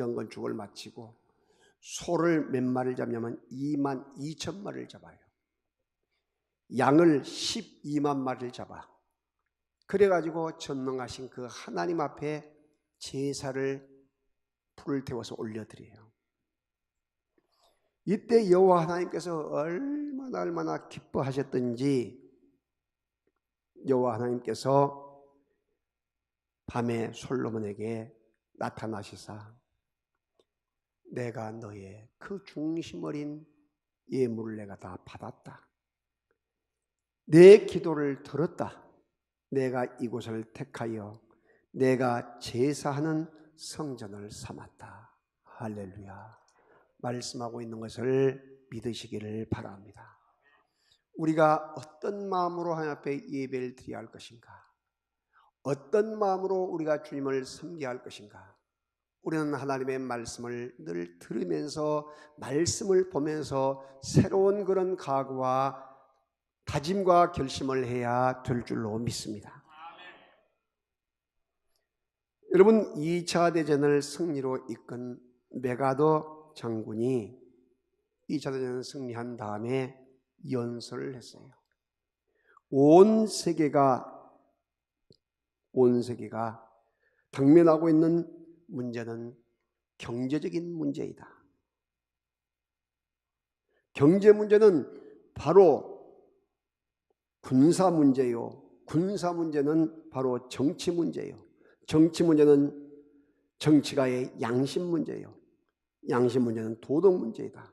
성전 건축을 마치고 소를 몇 마리를 잡냐면 22,000마리를 잡아요. 양을 12만 마리를 잡아. 그래가지고 전능하신 그 하나님 앞에 제사를 불을 태워서 올려드려요. 이때 여호와 하나님께서 얼마나 기뻐하셨던지 여호와 하나님께서 밤에 솔로몬에게 나타나시사 내가 너의 그 중심 어린 예물을 내가 다 받았다. 내 기도를 들었다. 내가 이곳을 택하여 내가 제사하는 성전을 삼았다. 할렐루야. 말씀하고 있는 것을 믿으시기를 바랍니다. 우리가 어떤 마음으로 하나님 앞에 예배를 드려야 할 것인가? 어떤 마음으로 우리가 주님을 섬겨야 할 것인가? 우리는 하나님의 말씀을 늘 들으면서 말씀을 보면서 새로운 그런 각오와 다짐과 결심을 해야 될 줄로 믿습니다. 여러분 2차 대전을 승리로 이끈 메가더 장군이 2차 대전을 승리한 다음에 연설을 했어요. 온 세계가 당면하고 있는 문제는 경제적인 문제이다. 경제 문제는 바로 군사 문제요. 군사 문제는 바로 정치 문제요. 정치 문제는 정치가의 양심 문제요. 양심 문제는 도덕 문제이다.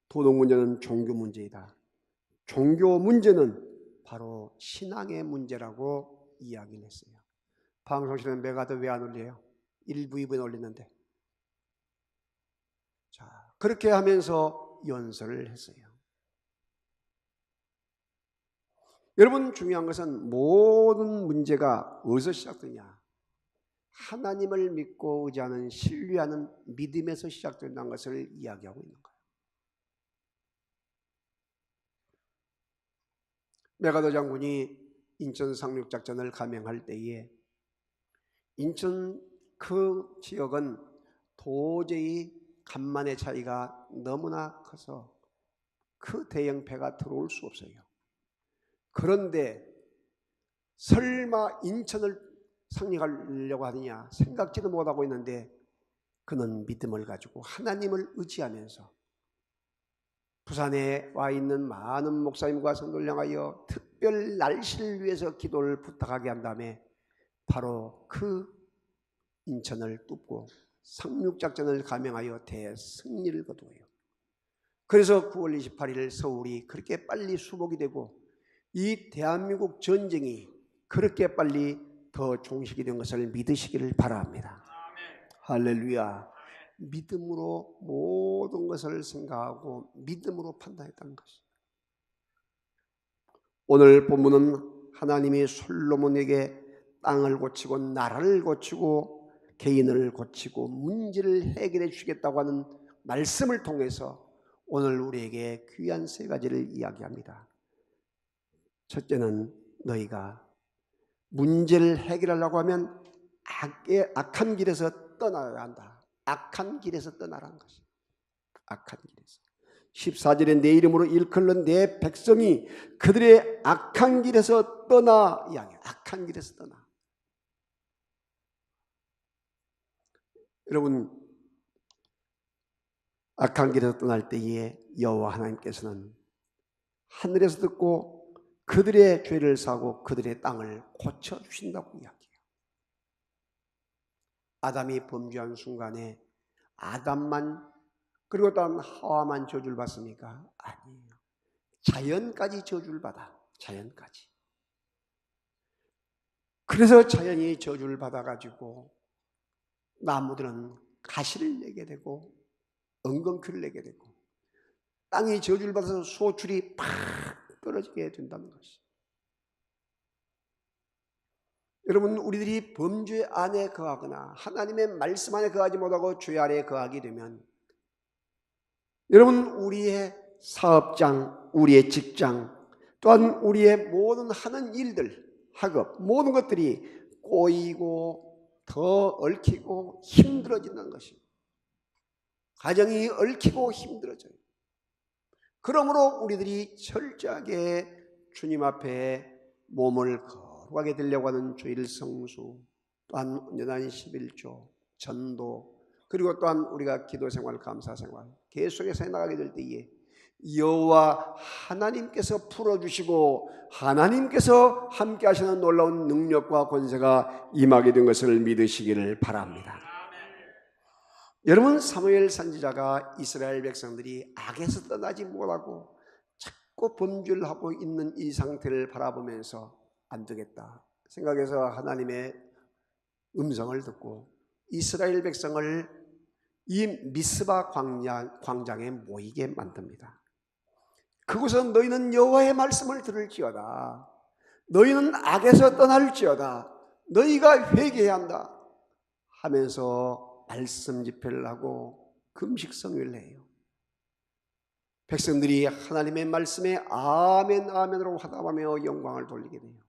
도덕 문제는 종교 문제이다. 종교 문제는 바로 신앙의 문제라고 이야기를 했어요. 방송실은 메가더 왜 안 올려요? 1부, 2부에 올리는데. 자, 그렇게 하면서 연설을 했어요. 여러분 중요한 것은 모든 문제가 어디서 시작되냐? 하나님을 믿고 의지하는 신뢰하는 믿음에서 시작된다는 것을 이야기하고 있는 거예요. 메가더 장군이 인천 상륙작전을 감행할 때에 인천 그 지역은 도저히 간만의 차이가 너무나 커서 그 대형 배가 들어올 수 없어요. 그런데 설마 인천을 상륙하려고 하느냐 생각지도 못하고 있는데 그는 믿음을 가지고 하나님을 의지하면서 부산에 와 있는 많은 목사님과 성도를 향하여 특별 날씨를 위해서 기도를 부탁하게 한 다음에 바로 그 인천을 뚫고 상륙작전을 감행하여 대승리를 거두어요. 그래서 9월 28일 서울이 그렇게 빨리 수복이 되고 이 대한민국 전쟁이 그렇게 빨리 더 종식이 된 것을 믿으시기를 바랍니다. 할렐루야. 믿음으로 모든 것을 생각하고 믿음으로 판단했다는 것입니다. 오늘 본문은 하나님이 솔로몬에게 땅을 고치고 나라를 고치고 개인을 고치고 문제를 해결해 주겠다고 하는 말씀을 통해서 오늘 우리에게 귀한 세 가지를 이야기합니다. 첫째는 너희가 문제를 해결하려고 하면 악한 길에서 떠나야 한다. 악한 길에서 떠나라는 것입니다. 악한 길에서. 14절에 내 이름으로 일컬는 내 백성이 그들의 악한 길에서 떠나 이야기해요. 악한 길에서 떠나. 여러분 악한 길에서 떠날 때에 여호와 하나님께서는 하늘에서 듣고 그들의 죄를 사고 그들의 땅을 고쳐주신다고 이야기해요. 아담이 범죄한 순간에 아담만 그리고 또 하와만 저주를 받습니까? 아니에요. 자연까지 저주를 받아. 자연까지. 그래서 자연이 저주를 받아가지고 나무들은 가시를 내게 되고 엉겅퀴를 내게 되고 땅이 저주를 받아서 소출이 팍 떨어지게 된다는 것이. 여러분 우리들이 범죄 안에 거하거나 하나님의 말씀 안에 거하지 못하고 죄 아래 거하게 되면 여러분 우리의 사업장, 우리의 직장 또한 우리의 모든 하는 일들, 학업 모든 것들이 꼬이고 더 얽히고 힘들어진다는 것입니다. 가정이 얽히고 힘들어져요. 그러므로 우리들이 철저하게 주님 앞에 몸을 거룩하게 드리려고 하는 주일 성수, 또한 연한 11조, 전도, 그리고 또한 우리가 기도생활, 감사생활 계속해서 나가게 될 때에 여호와 하나님께서 풀어주시고 하나님께서 함께 하시는 놀라운 능력과 권세가 임하게 된 것을 믿으시기를 바랍니다. 여러분, 사무엘 선지자가 이스라엘 백성들이 악에서 떠나지 못하고 자꾸 범죄를 하고 있는 이 상태를 바라보면서 안 되겠다 생각해서 하나님의 음성을 듣고 이스라엘 백성을 이 미스바 광장에 모이게 만듭니다. 그곳에서 너희는 여호와의 말씀을 들을지어다. 너희는 악에서 떠날지어다. 너희가 회개해야 한다 하면서 말씀 집회를 하고 금식 성회를 해요. 백성들이 하나님의 말씀에 아멘 아멘으로 화답하며 영광을 돌리게 돼요.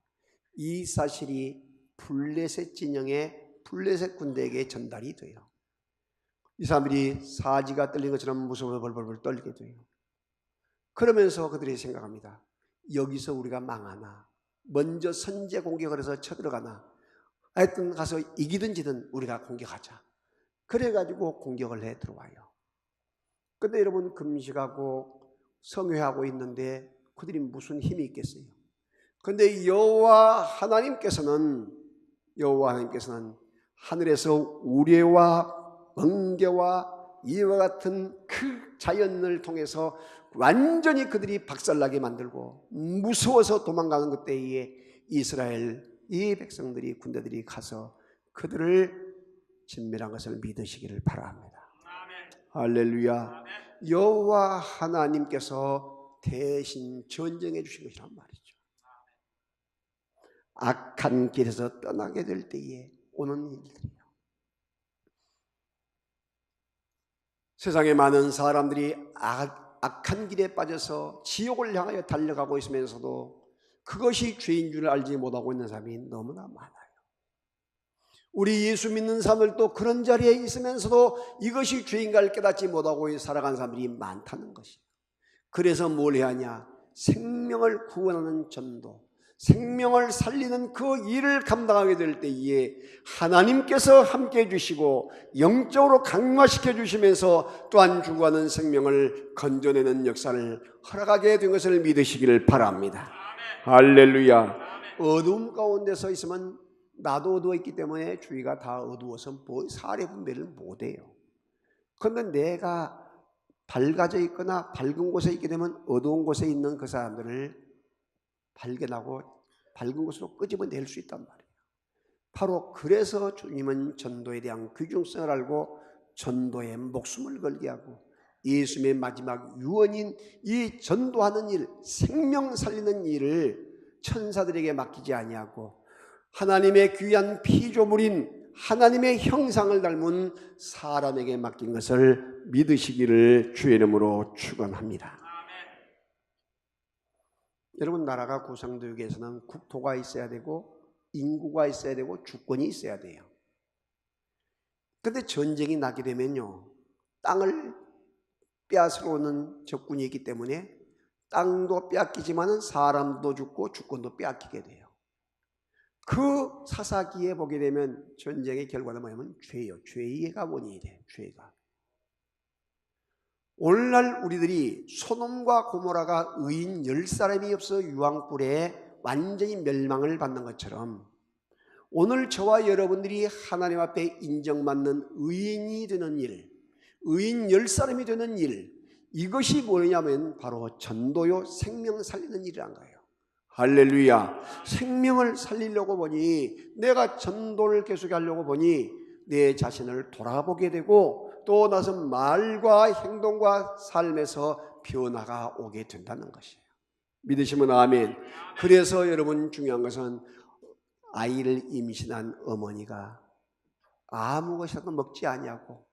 이 사실이 블레셋 진영의 블레셋 군대에게 전달이 돼요. 이 사람들이 사지가 떨린 것처럼 무서워 벌벌 떨리게 돼요. 그러면서 그들이 생각합니다. 여기서 우리가 망하나, 먼저 선제 공격을 해서 쳐들어가나, 하여튼 가서 이기든 지든 우리가 공격하자. 그래가지고 공격을 해 들어와요. 근데 여러분, 금식하고 성회하고 있는데 그들이 무슨 힘이 있겠어요? 근데 여호와 하나님께서는 하늘에서 우레와 번개와 이와 같은 그 자연을 통해서 완전히 그들이 박살나게 만들고 무서워서 도망가는 그때에 이스라엘 이 백성들이 군대들이 가서 그들을 진멸한 것을 믿으시기를 바랍니다. 할렐루야. 여호와 하나님께서 대신 전쟁해 주신 것이란 말이죠. 악한 길에서 떠나게 될 때에 오는 일들이요. 세상에 많은 사람들이 악한 길에 빠져서 지옥을 향하여 달려가고 있으면서도 그것이 죄인 줄 알지 못하고 있는 사람이 너무나 많아요. 우리 예수 믿는 사람들도 그런 자리에 있으면서도 이것이 죄인가를 깨닫지 못하고 살아가는 사람들이 많다는 것이에요. 그래서 뭘 해야 하냐? 생명을 구원하는 전도, 생명을 살리는 그 일을 감당하게 될 때에 하나님께서 함께해 주시고 영적으로 강화시켜 주시면서 또한 죽어가는 생명을 건져내는 역사를 허락하게 된 것을 믿으시기를 바랍니다. 할렐루야. 어두움 가운데 서 있으면 나도 어두워 있기 때문에 주위가 다 어두워서 사례 분별을 못해요. 그런데 내가 밝아져 있거나 밝은 곳에 있게 되면 어두운 곳에 있는 그 사람들을 발견하고 밝은 곳으로 끄집어낼 수 있단 말이에요. 바로 그래서 주님은 전도에 대한 귀중성을 알고 전도에 목숨을 걸게 하고 예수님의 마지막 유언인 이 전도하는 일, 생명 살리는 일을 천사들에게 맡기지 아니하고 하나님의 귀한 피조물인 하나님의 형상을 닮은 사람에게 맡긴 것을 믿으시기를 주의 이름으로 축원합니다. 여러분, 나라가 구성되기 위해서는 국토가 있어야 되고 인구가 있어야 되고 주권이 있어야 돼요. 그런데 전쟁이 나게 되면요, 땅을 빼앗으러오는 적군이 있기 때문에 땅도 빼앗기지만 사람도 죽고 주권도 빼앗기게 돼요. 그 사사기에 보게 되면 전쟁의 결과는 뭐냐면 죄예요. 죄가 원인이 돼요. 죄가. 오늘날 우리들이 소돔과 고모라가 의인 10사람이 없어 유황불에 완전히 멸망을 받는 것처럼 오늘 저와 여러분들이 하나님 앞에 인정받는 의인이 되는 일, 의인 10사람이 되는 일, 이것이 뭐냐면 바로 전도요, 생명 살리는 일이란 거예요. 할렐루야. 생명을 살리려고 보니, 내가 전도를 계속하려고 보니 내 자신을 돌아보게 되고 또 나서 말과 행동과 삶에서 변화가 오게 된다는 것이에요. 믿으시면 아멘. 그래서 여러분, 중요한 것은 아이를 임신한 어머니가 아무 것이라도 먹지 아니하고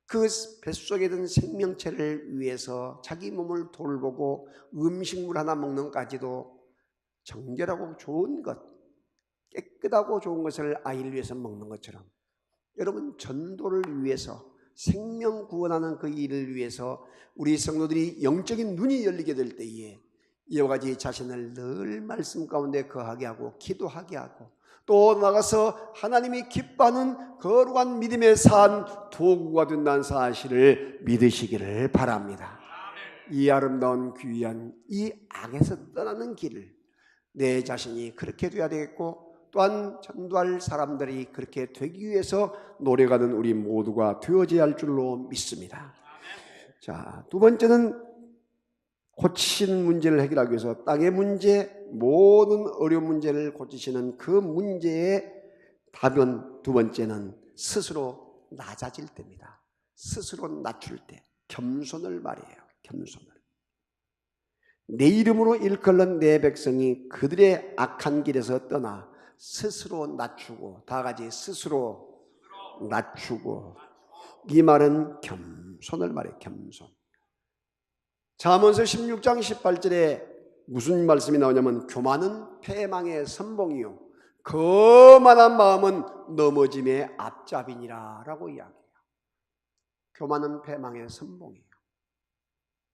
그 뱃속에 든 생명체를 위해서 자기 몸을 돌보고 음식물 하나 먹는까지도 정결하고 좋은 것, 깨끗하고 좋은 것을 아이를 위해서 먹는 것처럼 여러분, 전도를 위해서 생명 구원하는 그 일을 위해서 우리 성도들이 영적인 눈이 열리게 될 때에 이와 같이 자신을 늘 말씀 가운데 거하게 하고 기도하게 하고 또 나가서 하나님이 기뻐하는 거룩한 믿음의 산 도구가 된다는 사실을 믿으시기를 바랍니다. 이 아름다운 귀한 이 악에서 떠나는 길을 내 자신이 그렇게 돼야 되겠고 또한 전도할 사람들이 그렇게 되기 위해서 노력하는 우리 모두가 되어져야 할 줄로 믿습니다. 자, 두 번째는 고치시는 문제를 해결하기 위해서 땅의 문제, 모든 어려운 문제를 고치시는 그 문제의 답은 두 번째는 스스로 낮아질 때입니다. 스스로 낮출 때 겸손을 말해요. 겸손을. 내 이름으로 일컬는 내 백성이 그들의 악한 길에서 떠나 스스로 낮추고 다 같이 스스로 낮추고 이 말은 겸손을 말해요. 겸손. 잠언서 16장 18절에 무슨 말씀이 나오냐면 교만은 패망의 선봉이요 거만한 마음은 넘어짐의 앞잡이니라 라고 이야기해요. 교만은 패망의 선봉이에요.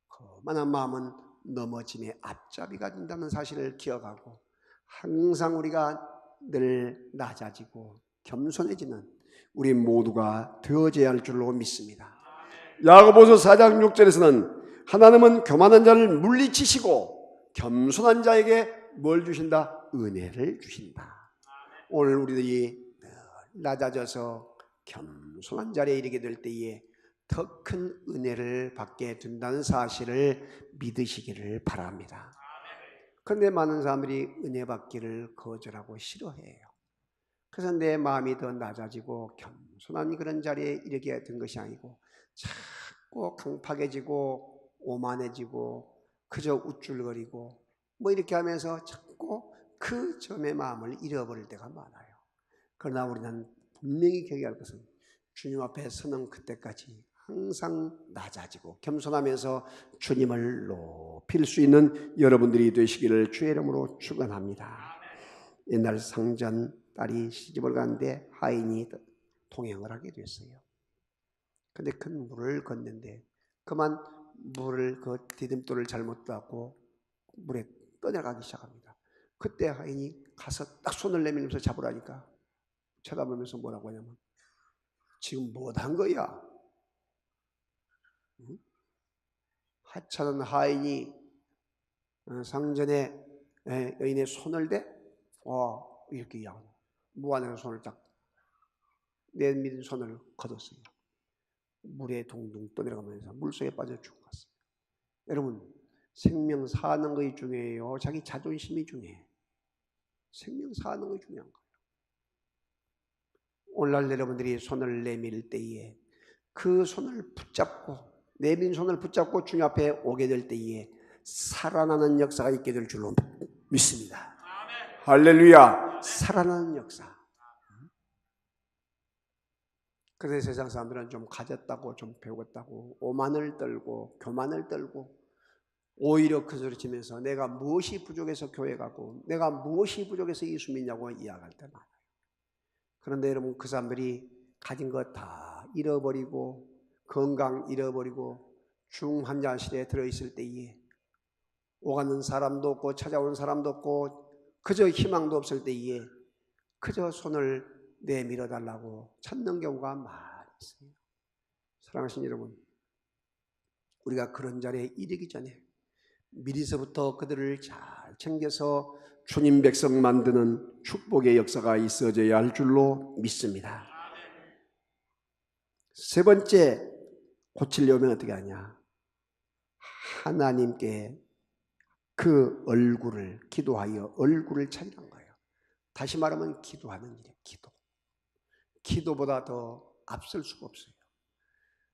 거만한 마음은 넘어짐의 앞잡이가 된다는 사실을 기억하고 항상 우리가 늘 낮아지고 겸손해지는 우리 모두가 되어져야 할 줄로 믿습니다. 야고보서 4장 6절에서는 하나님은 교만한 자를 물리치시고 겸손한 자에게 뭘 주신다? 은혜를 주신다. 오늘 우리들이 낮아져서 겸손한 자리에 이르게 될 때에 더 큰 은혜를 받게 된다는 사실을 믿으시기를 바랍니다. 그런데 많은 사람들이 은혜 받기를 거절하고 싫어해요. 그래서 내 마음이 더 낮아지고 겸손한 그런 자리에 이르게 된 것이 아니고 자꾸 강팍해지고 오만해지고 그저 우쭐거리고 뭐 이렇게 하면서 자꾸 그 점의 마음을 잃어버릴 때가 많아요. 그러나 우리는 분명히 기억해야 할 것은 주님 앞에 서는 그때까지 항상 낮아지고 겸손하면서 주님을 높일 수 있는 여러분들이 되시기를 주의 이름으로 축원합니다. 옛날 상전 딸이 시집을 가는데 하인이 동행을 하게 됐어요. 근데 큰 물을 걷는데 그만 물을 그 디딤돌을 잘못 닫고 물에 떠내려가기 시작합니다. 그때 하인이 가서 딱 손을 내밀면서 잡으라니까 쳐다보면서 뭐라고 하냐면 지금 못한 거야. 응? 하찮은 하인이 상전의 여인의 손을 대 이렇게 이야기해요. 무한의 손을 딱 내밀은 손을 걷었어요. 물에 동동 떠내려가면서 물속에 빠져 죽었어요. 여러분 생명 사는 것이 중요해요? 자기 자존심이 중요해요? 생명 사는 것이 중요한 거예요. 오늘날 여러분들이 손을 내밀 때에 그 손을 붙잡고 내민 손을 붙잡고 주님 앞에 오게 될 때에 살아나는 역사가 있게 될 줄로 믿습니다. 할렐루야. 살아나는 역사. 그래서 세상 사람들은 좀 가졌다고 좀 배웠다고 오만을 떨고 교만을 떨고 오히려 그 소리 치면서 내가 무엇이 부족해서 교회 가고 내가 무엇이 부족해서 예수 믿냐고 이야기할 때 많아요. 그런데 여러분 그 사람들이 가진 것 다 잃어버리고 건강 잃어버리고 중환자실에 들어있을 때에 오가는 사람도 없고 찾아오는 사람도 없고 그저 희망도 없을 때에 그저 손을 내밀어 달라고 찾는 경우가 많이 있어요. 사랑하신 여러분, 우리가 그런 자리에 이르기 전에 미리서부터 그들을 잘 챙겨서 주님 백성 만드는 축복의 역사가 있어져야 할 줄로 믿습니다. 세 번째, 고치려면 어떻게 하냐? 하나님께 그 얼굴을 기도하여 얼굴을 찾는 거예요. 다시 말하면 기도하는 일이에요. 기도보다 더 앞설 수가 없어요.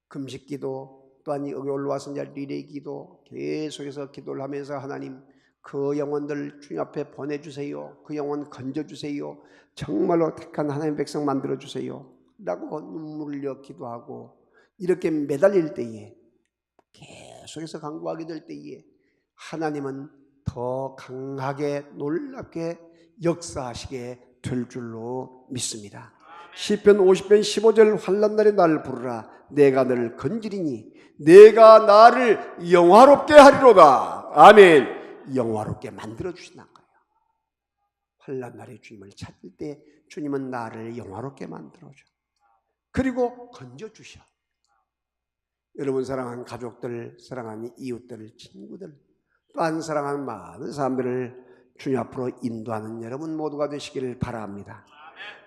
금식 기도 또한 여기 올라와서 이제 리레이 기도 계속해서 기도를 하면서 하나님 그 영혼들 주님 앞에 보내주세요. 그 영혼 건져주세요. 정말로 택한 하나님 백성 만들어주세요 라고 눈물을 흘려 기도하고 이렇게 매달릴 때에 계속해서 간구하게 될 때에 하나님은 더 강하게 놀랍게 역사하시게 될 줄로 믿습니다. 시편 50편 15절 환난 날에 나를 부르라. 내가 너를 건지리니 내가 나를 영화롭게 하리로다. 아멘. 영화롭게 만들어 주신다는 거예요. 환난 날에 주님을 찾을 때 주님은 나를 영화롭게 만들어줘. 그리고 건져주셔. 여러분 사랑하는 가족들, 사랑하는 이웃들, 친구들, 또한 사랑하는 많은 사람들을 주님 앞으로 인도하는 여러분 모두가 되시기를 바랍니다.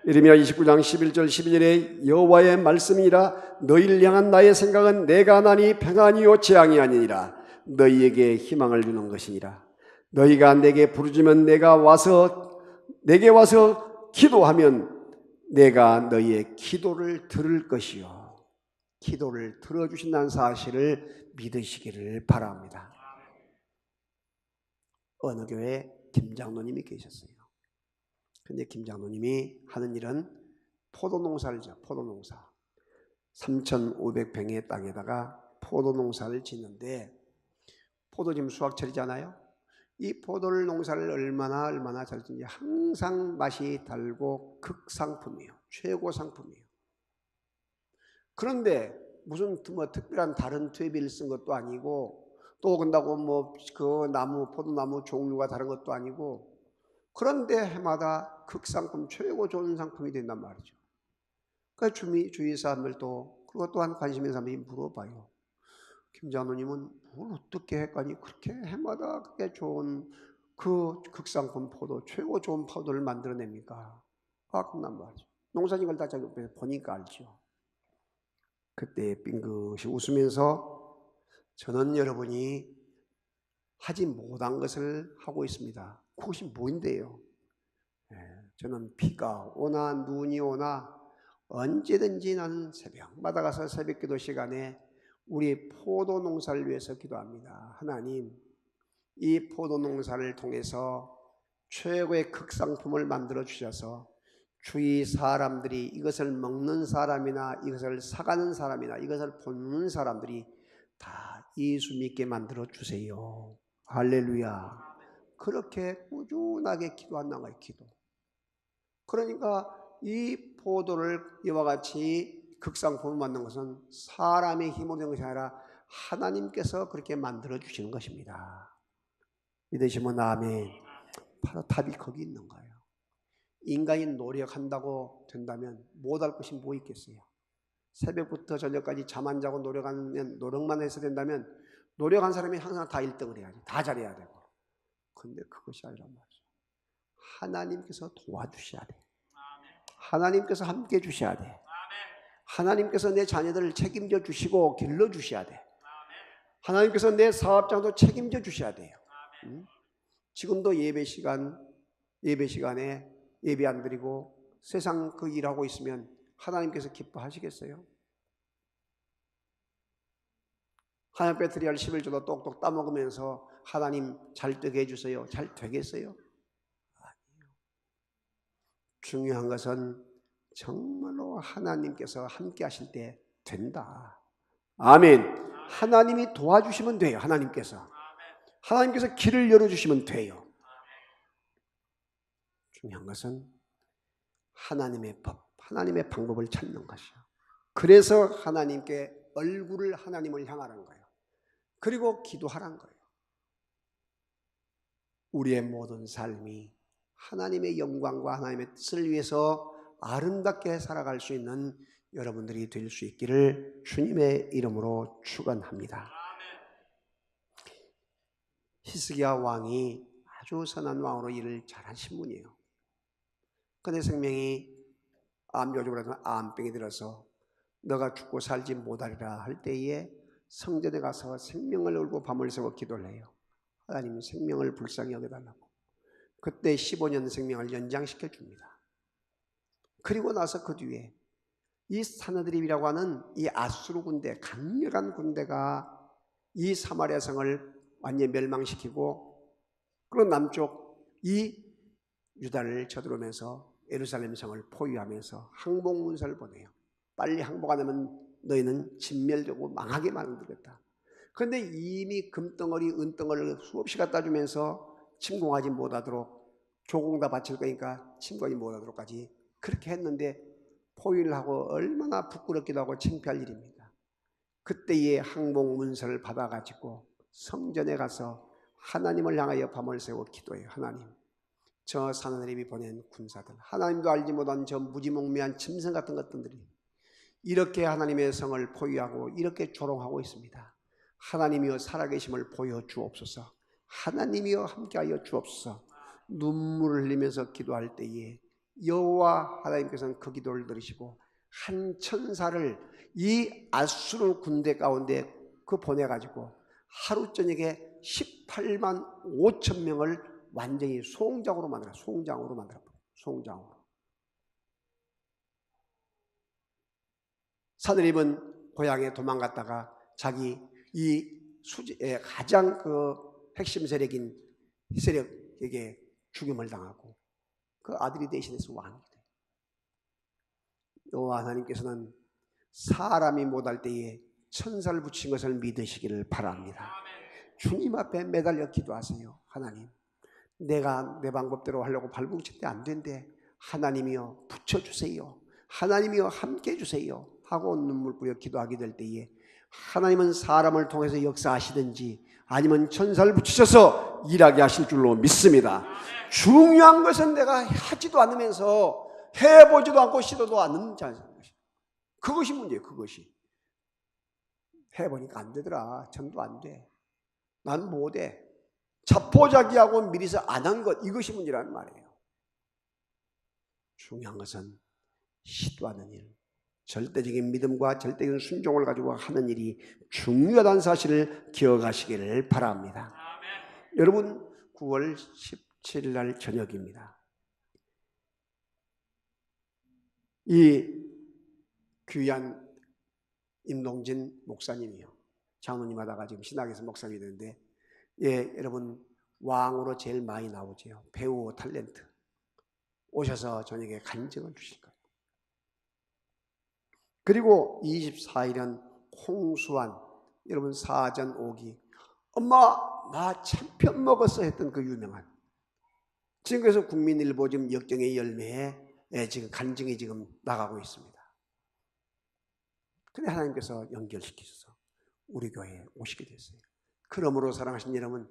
예레미야 29장 11절 12절에 여호와의 말씀이라 너희를 향한 나의 생각은 내가 하나니 평안이요 재앙이 아니니라. 너희에게 희망을 주는 것이니라. 너희가 내게 부르짖으면 내게 와서 기도하면 내가 너희의 기도를 들을 것이요. 기도를 들어주신다는 사실을 믿으시기를 바랍니다. 어느 교회에 김장로님이 계셨어요. 근데 김장로님이 하는 일은 포도농사를 져, 포도농사. 3,500평의 땅에다가 포도농사를 짓는데, 포도 지금 수확철이잖아요. 이 포도를 농사를 얼마나 잘 짓는지 항상 맛이 달고 극상품이에요. 최고 상품이에요. 그런데 무슨 특별한 다른 퇴비를 쓴 것도 아니고, 또 그런다고 그 포도나무 종류가 다른 것도 아니고, 그런데 해마다 극상품, 최고 좋은 상품이 된단 말이죠. 그러니까 주위 사람들도 그것 또한 관심 있는 사람들이 물어봐요. 김장로님은 뭘 어떻게 했거니 그렇게 해마다 그게 좋은 그 극상품 포도, 최고 좋은 포도를 만들어냅니까? 그런단 말이죠. 농사진 걸 다 보니까 알죠. 그때 빙긋이 웃으면서 저는 여러분이 하지 못한 것을 하고 있습니다. 그것이 뭔데요? 저는 비가 오나 눈이 오나 언제든지 나는 새벽마다 가서 새벽기도 시간에 우리 포도 농사를 위해서 기도합니다. 하나님, 이 포도 농사를 통해서 최고의 극상품을 만들어 주셔서 주위 사람들이 이것을 먹는 사람이나 이것을 사가는 사람이나 이것을 보는 사람들이 다 예수 믿게 만들어 주세요. 할렐루야. 그렇게 꾸준하게 기도한다는 거예요. 기도. 그러니까 이 포도를 이와 같이 극상품을 만든 것은 사람의 힘으로 된 것이 아니라 하나님께서 그렇게 만들어 주시는 것입니다. 믿으시면 아멘. 바로 답이 거기 있는 거예요. 인간이 노력한다고 된다면 못할 것이 뭐 있겠어요? 새벽부터 저녁까지 잠 안 자고 노력만 해서 된다면 노력한 사람이 항상 다 1등을 해야지. 다 잘해야 되고. 근데 그것이 아니란 말이죠. 하나님께서 도와주셔야 돼. 하나님께서 함께 주셔야 돼. 하나님께서 내 자녀들을 책임져 주시고 길러 주셔야 돼. 하나님께서 내 사업장도 책임져 주셔야 돼요. 지금도 예배 시간에 예배 안 드리고 세상 그 일하고 있으면 하나님께서 기뻐하시겠어요? 하나님 앞에 드려야 할 11조도 똑똑 따먹으면서 하나님 잘 되게 해주세요. 잘 되겠어요? 아니에요. 중요한 것은 정말로 하나님께서 함께 하실 때 된다. 아멘. 하나님이 도와주시면 돼요. 하나님께서 길을 열어주시면 돼요. 중요한 것은 하나님의 법, 하나님의 방법을 찾는 것이요. 그래서 하나님께 얼굴을 하나님을 향하라는 거예요. 그리고 기도하라는 거예요. 우리의 모든 삶이 하나님의 영광과 하나님의 뜻을 위해서 아름답게 살아갈 수 있는 여러분들이 될 수 있기를 주님의 이름으로 축원합니다. 히스기야 왕이 아주 선한 왕으로 일을 잘하신 분이에요. 그런데 생명이 암요즘으로 암병이 들어서 너가 죽고 살지 못하리라 할 때에 성전에 가서 생명을 걸고 밤을 새워 기도를 해요. 하나님 생명을 불쌍히 여겨달라고. 그때 15년 생명을 연장시켜 줍니다. 그리고 나서 그 뒤에 이 사느드립이라고 하는 이 아수르 군대, 강력한 군대가 이 사마리아 성을 완전히 멸망시키고, 그런 남쪽 이 유다를 쳐들어오면서 예루살렘 성을 포위하면서 항복문서를 보내요. 빨리 항복 안 하면 너희는 진멸되고 망하게 만들겠다. 그런데 이미 금덩어리, 은덩어리를 수없이 갖다 주면서 침공하지 못하도록, 조공 다 바칠 거니까 침공하지 못하도록까지 그렇게 했는데 포위를 하고 얼마나 부끄럽기도 하고 창피할 일입니다. 그때의 항복 문서를 받아가지고 성전에 가서 하나님을 향하여 밤을 새워 기도해요. 하나님, 저 사나립이 보낸 군사들, 하나님도 알지 못한 저 무지몽매한 짐승 같은 것들이 이렇게 하나님의 성을 포위하고 이렇게 조롱하고 있습니다. 하나님이여 살아계심을 보여주옵소서. 하나님이여 함께하여 주옵소서. 눈물을 흘리면서 기도할 때에 여호와 하나님께서는 그 기도를 들으시고 한 천사를 이 아수르 군대 가운데 보내가지고 하루 저녁에 18만 5천 명을 완전히 송장으로 만들어버려요. 송장으로. 사드립은 고향에 도망갔다가 자기 이 수지의 가장 핵심 세력인 세력에게 죽임을 당하고 그 아들이 대신해서 왕이 돼요. 여호와 하나님께서는 사람이 못할 때에 천사를 붙인 것을 믿으시기를 바랍니다. 주님 앞에 매달려 기도하세요. 하나님, 내가 내 방법대로 하려고 발버둥칠 때 안 된대. 하나님이여 붙여주세요. 하나님이여 함께 해주세요 하고 눈물 뿌려 기도하게 될 때에 하나님은 사람을 통해서 역사하시든지 아니면 천사를 붙이셔서 일하게 하실 줄로 믿습니다. 중요한 것은 내가 하지도 않으면서 해보지도 않고 시도도 않는 자인 것이, 그것이 문제예요. 그것이 해보니까 안 되더라, 전도 안 돼, 난 못해, 자포자기하고 미리서 안 한 것, 이것이 문제라는 말이에요. 중요한 것은 시도하는 일, 절대적인 믿음과 절대적인 순종을 가지고 하는 일이 중요하다는 사실을 기억하시기를 바랍니다. 아멘. 여러분, 9월 17일 날 저녁입니다. 이 귀한 임동진 목사님이요, 장로님 하다가 지금 신학에서 목사님이 되는데, 여러분 왕으로 제일 많이 나오죠. 배우 탤런트 오셔서 저녁에 간증을 주실 거예요. 그리고 24일은 홍수환, 여러분 사전 오기, 엄마 나 참편 먹었어 했던 그 유명한, 지금 그래서 국민일보 지금 역정의 열매에 지금 간증이 지금 나가고 있습니다. 근데 하나님께서 연결시키셔서 우리 교회에 오시게 됐어요. 그러므로 사랑하신 여러분,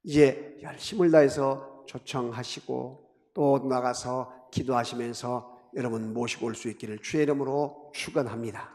이제 열심을 다해서 초청하시고 또 나가서 기도하시면서 여러분 모시고 올 수 있기를 주의 이름으로 축원합니다.